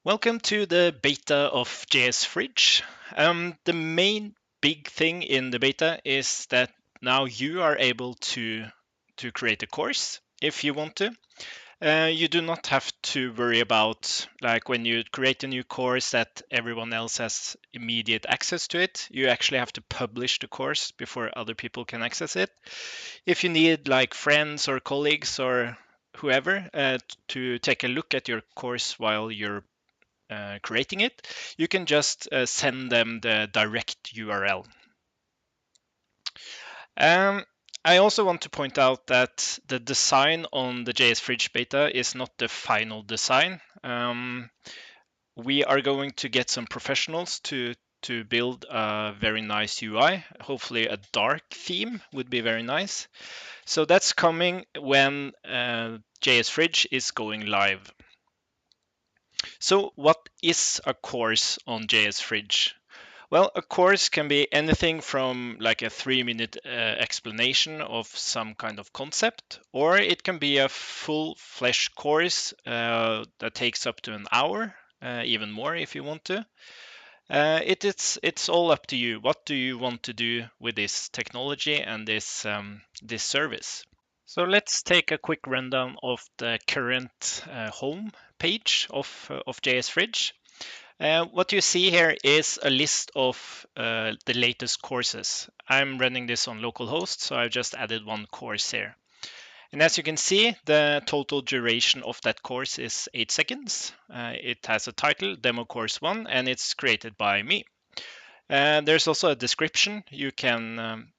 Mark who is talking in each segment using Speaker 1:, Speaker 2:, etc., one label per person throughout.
Speaker 1: Welcome to the beta of JSFridge. The main big thing in the beta is that now you are able to create a course if you want to. You do not have to worry about, like, when you create a new course, that everyone else has immediate access to it. You actually have to publish the course before other people can access it. If you need, like, friends or colleagues or whoever to take a look at your course while you're creating it, you can just send them the direct URL. I also want to point out that the design on the JSFridge beta is not the final design. We are going to get some professionals to build a very nice UI. Hopefully a dark theme would be very nice. So that's coming when JSFridge is going live. So what is a course on JSFridge? Well, a course can be anything from like a 3-minute explanation of some kind of concept, or it can be a full-fledged course that takes up to an hour, even more if you want to. It's all up to you. What do you want to do with this technology and this service? So let's take a quick rundown of the current home page of JSFridge. What you see here is a list of the latest courses. I'm running this on localhost, so I've just added one course here. And as you can see, the total duration of that course is 8 seconds. It has a title, Demo Course 1, and it's created by me. There's also a description you can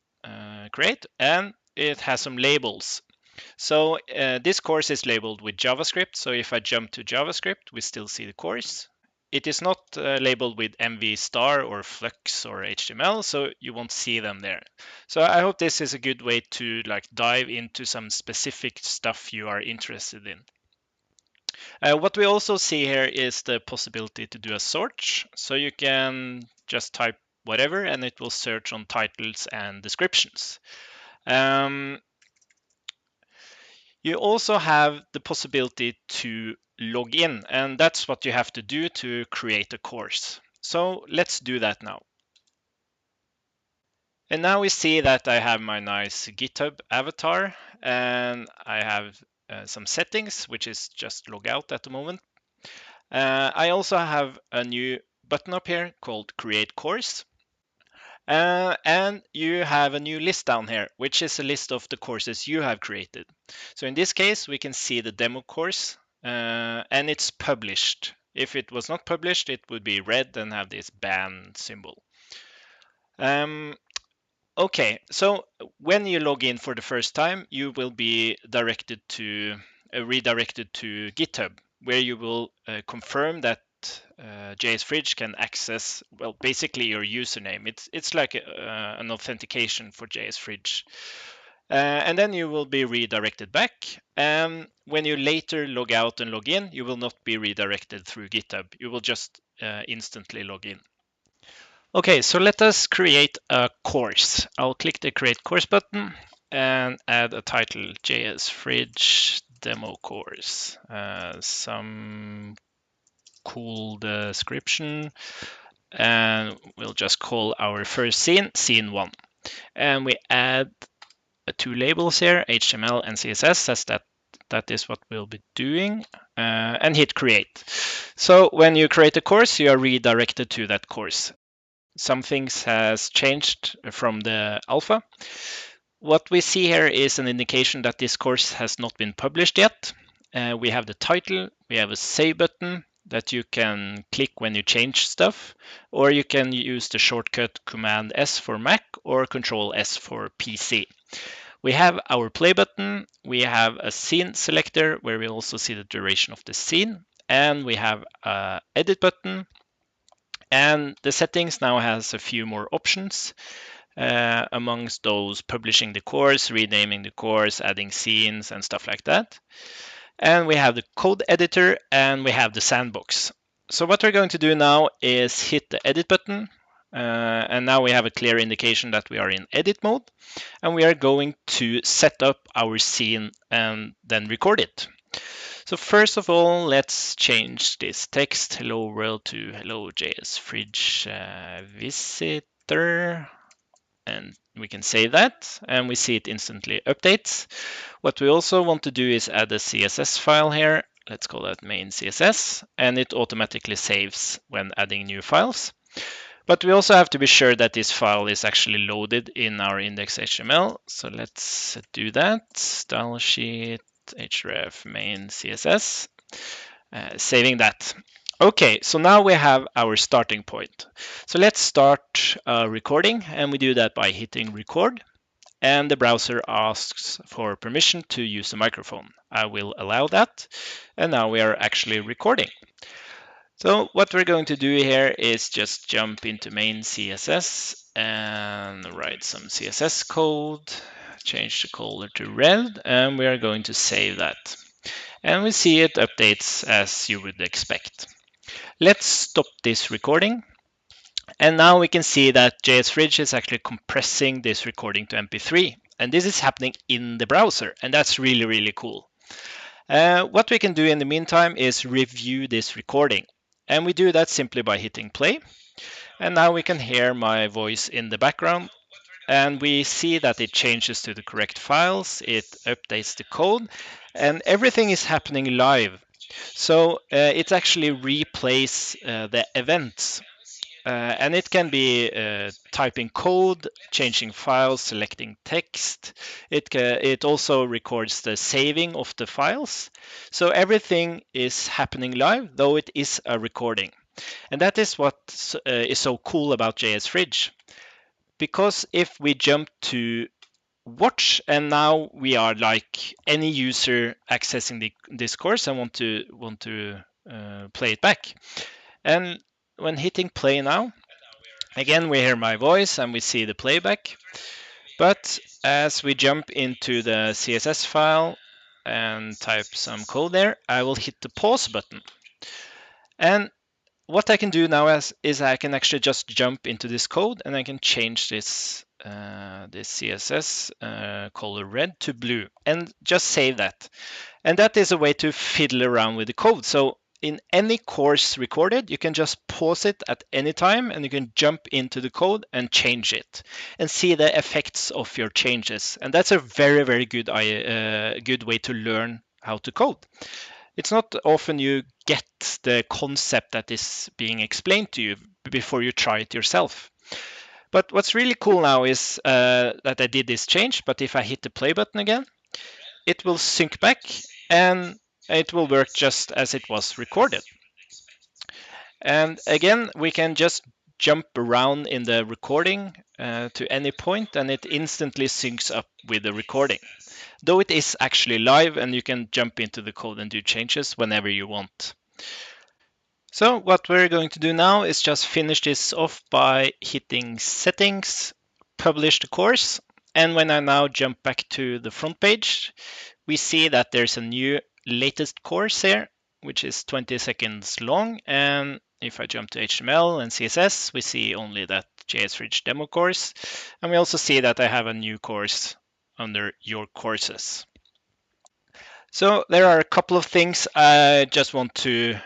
Speaker 1: create, and it has some labels. So this course is labeled with JavaScript. So if I jump to JavaScript, we still see the course. It is not labeled with MV star or Flux or HTML, so you won't see them there. So I hope this is a good way to dive into some specific stuff you are interested in. What we also see here is the possibility to do a search. So you can just type whatever and it will search on titles and descriptions. You also have the possibility to log in, and that's what you have to do to create a course. So let's do that now. And now we see that I have my nice GitHub avatar, and I have some settings, which is just log out at the moment. I also have a new button up here called Create Course. And you have a new list down here, which is a list of the courses you have created. So in this case, we can see the demo course, and it's published. If it was not published, it would be red and have this ban symbol. Okay, so when you log in for the first time, you will be redirected to GitHub, where you will confirm that JSFridge can access, well, basically your username. It's like an authentication for JSFridge. And then you will be redirected back. And when you later log out and log in, you will not be redirected through GitHub. You will just instantly log in. Okay, so let us create a course. I'll click the Create Course button and add a title, JSFridge Demo Course. Some cool description, and we'll just call our first scene 1. And we add 2 labels here, HTML and CSS, as that is what we'll be doing, and hit create. So when you create a course, you are redirected to that course. Some things has changed from the alpha. What we see here is an indication that this course has not been published yet. We have the title, we have a save button that you can click when you change stuff, or you can use the shortcut Command S for Mac or Control S for PC. We have our play button, we have a scene selector where we also see the duration of the scene, and we have an edit button. And the settings now has a few more options. Amongst those, publishing the course, renaming the course, adding scenes and stuff like that. And we have the code editor and we have the sandbox. So what we're going to do now is hit the edit button. And now we have a clear indication that we are in edit mode. And we are going to set up our scene and then record it. So first of all, let's change this text hello world to hello JSFridge visitor, and we can save that, and we see it instantly updates. What we also want to do is add a CSS file here. Let's call that main CSS, and it automatically saves when adding new files. But we also have to be sure that this file is actually loaded in our index.html. So let's do that. Style sheet, href main CSS, saving that. Okay, so now we have our starting point. So let's start recording, and we do that by hitting record. And the browser asks for permission to use the microphone. I will allow that. And now we are actually recording. So what we're going to do here is just jump into main CSS and write some CSS code, change the color to red, and we are going to save that. And we see it updates as you would expect. Let's stop this recording. And now we can see that JSFridge is actually compressing this recording to MP3. And this is happening in the browser, and that's really, really cool. What we can do in the meantime is review this recording. And we do that simply by hitting play. And now we can hear my voice in the background. And we see that it changes to the correct files, it updates the code, and everything is happening live. So it actually replays the events. And it can be typing code, changing files, selecting text. It also records the saving of the files. So everything is happening live, though it is a recording. And that is what is so cool about JSFridge. Because if we jump to watch, and now we are like any user accessing this course and want to play it back. And when hitting play now, again, we hear my voice and we see the playback. But as we jump into the CSS file and type some code there, I will hit the pause button. And what I can do now is I can actually just jump into this code and I can change this CSS color red to blue and just save that. And that is a way to fiddle around with the code. So in any course recorded, you can just pause it at any time and you can jump into the code and change it and see the effects of your changes. And that's a very, very good way to learn how to code. It's not often you get the concept that is being explained to you before you try it yourself. But what's really cool now is that I did this change, but if I hit the play button again, it will sync back and it will work just as it was recorded. And again, we can just jump around in the recording to any point and it instantly syncs up with the recording. Though it is actually live and you can jump into the code and do changes whenever you want. So what we're going to do now is just finish this off by hitting settings, publish the course. And when I now jump back to the front page, we see that there's a new latest course here, which is 20 seconds long. And if I jump to HTML and CSS, we see only that JSFridge demo course. And we also see that I have a new course under your courses. So there are a couple of things I just want to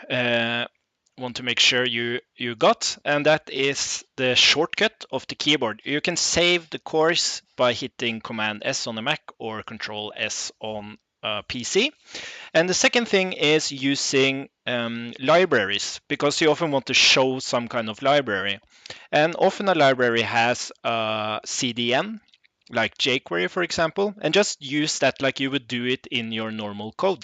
Speaker 1: make sure you got, and that is the shortcut of the keyboard. You can save the course by hitting Command S on a Mac or Control S on a PC. And the second thing is using libraries, because you often want to show some kind of library. And often a library has a CDN, like jQuery, for example, and just use that like you would do it in your normal code.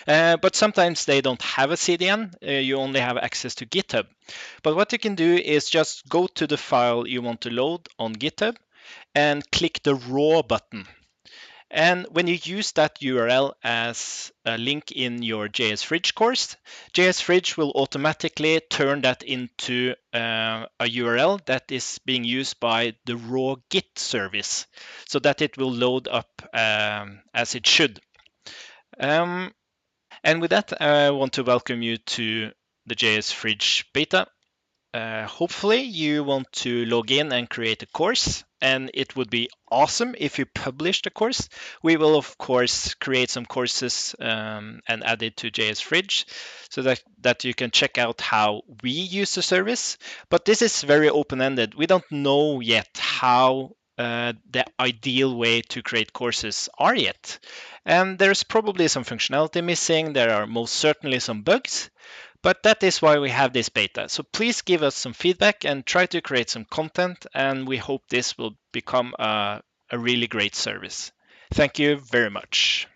Speaker 1: But sometimes they don't have a CDN, you only have access to GitHub. But what you can do is just go to the file you want to load on GitHub and click the raw button. And when you use that URL as a link in your JSFridge course, JSFridge will automatically turn that into a URL that is being used by the raw Git service, so that it will load up as it should. And with that, I want to welcome you to the JSFridge beta. hopefully you want to log in and create a course, and it would be awesome if you published a course. We will of course create some courses and add it to JSFridge so that you can check out how we use the service. But this is very open-ended. We don't know yet how the ideal way to create courses are yet. And there's probably some functionality missing. There are most certainly some bugs. But that is why we have this beta. So please give us some feedback and try to create some content. And we hope this will become a really great service. Thank you very much.